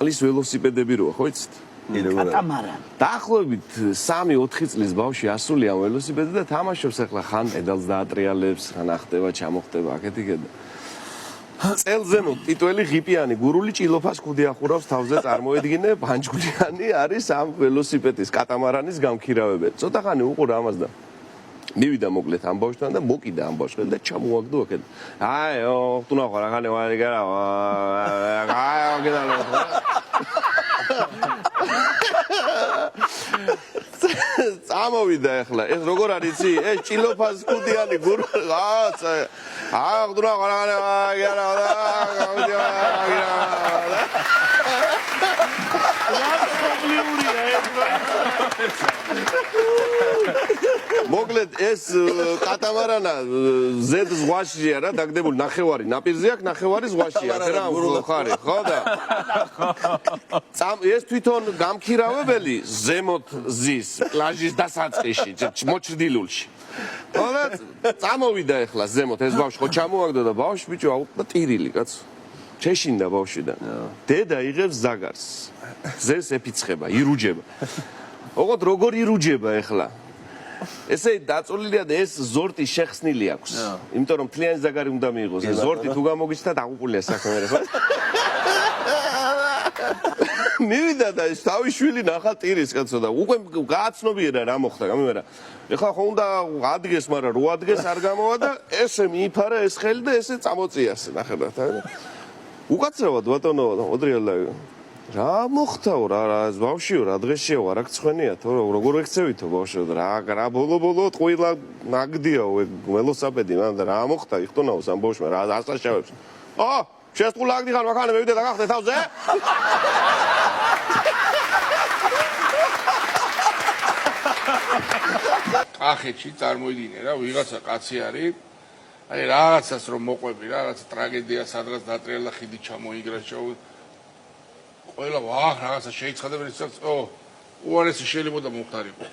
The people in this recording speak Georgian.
წყლის ველოსიპედები როა, ხო იცით? კატამარანი. დაახლოებით 3-4 წლის ბავშვი ასული ამ ველოსიპედზე და თამაშობს ახლა ხან პედალს დაატრიალებს, ხან ახტება, ჩამოხტება, აქეთ-იქეთ. წელზემო ტიტველი ღიპიანი გურული ჭილოფას ქუდი ახურავს თავზე წარმოედგინე ბანჯგვლიანი არის ამ ველოსიპედის კატამარანის გამქირავებელი. ცოტა ხანი უყურა ამას და მივიდა მოკლედ ამ ბავშვთან და მოკიდა ამ ბავშვს და ჩამოაგდო აქეთ. აიო, ხტუნა ხო რა ხანი ვარი გარა. აიო, გედალო. წამოვიდა ახლა. ეს როგორ არის იცი? ეს ჭილოფას ქუდიანი გურული. აა, ხტუნა ხო რა ხანი ვარი გარა. მოკლედ ეს კატამარანა ზედ ზღვაშია რა დაგდებული ნახევარი ნაპირზე აქვს ნახევარი ზღვაშია რა ხარი ხო და ეს თვითონ გამქირავებელი ზემოთ ზის პლაჟის დასაწყისში მოჩრდილულში ხო და წამოვიდა ახლა ზემოთ ეს ბავშვი ხო ჩამოაგდო და ბავშვი ბიჭო აუყდა ტირილი კაც ჩეშინდა ბავშვი და დედა იღებს ზაგარს ზეს ეფიცხება ირუჯება ოღონდ როგორ ირუჯება ახლა ესე დაწოლილია და ეს ზორტი შეხსნილი აქვს იმიტომ რომ თლიანი ზაგარი უნდა მიიღოს ეს ზორტი თუ გამოგიჩნდა დაღუპულია საქმე რა ხო მივიდა და ეს თავი შვილი ნახა ტირის კაცო და უკვე გააცნობიერა რა მოხდა გამიმერა ეხლა ხო უნდა ადგეს მაგრამ რო ადგეს არ გამოვა და ესე მიიფარა ეს ხელი და ესე წამოწიას ნახევრად უკაცრავად ბატონო ოდრიალა რა მოხდაო რა ბავშვიო რა დღესიო რა გცხვენია თო როგორ ექცევითო ბავშვიო რა ბოლო ტყუილა ნაგდიაო ველოსიპედი მან და რა მოხდა იხტუნაოს ამ ბავშვმა რა ასაშავებს შეესტყულა აგდი ხარ მაქანე მევიდე და გახდე თავზე კახეთში წარმოიდგინე რა ვიღაცა კაცი არის აი რაღაცას რომ მოყვები რაღაცა ტრაგედია სადღაც დატრიალა ხიდი ჩამოიგრა ყველა ვახ რაღაცა შეიცხადებენ ის უარესი შეიძლება და მომხდარიყო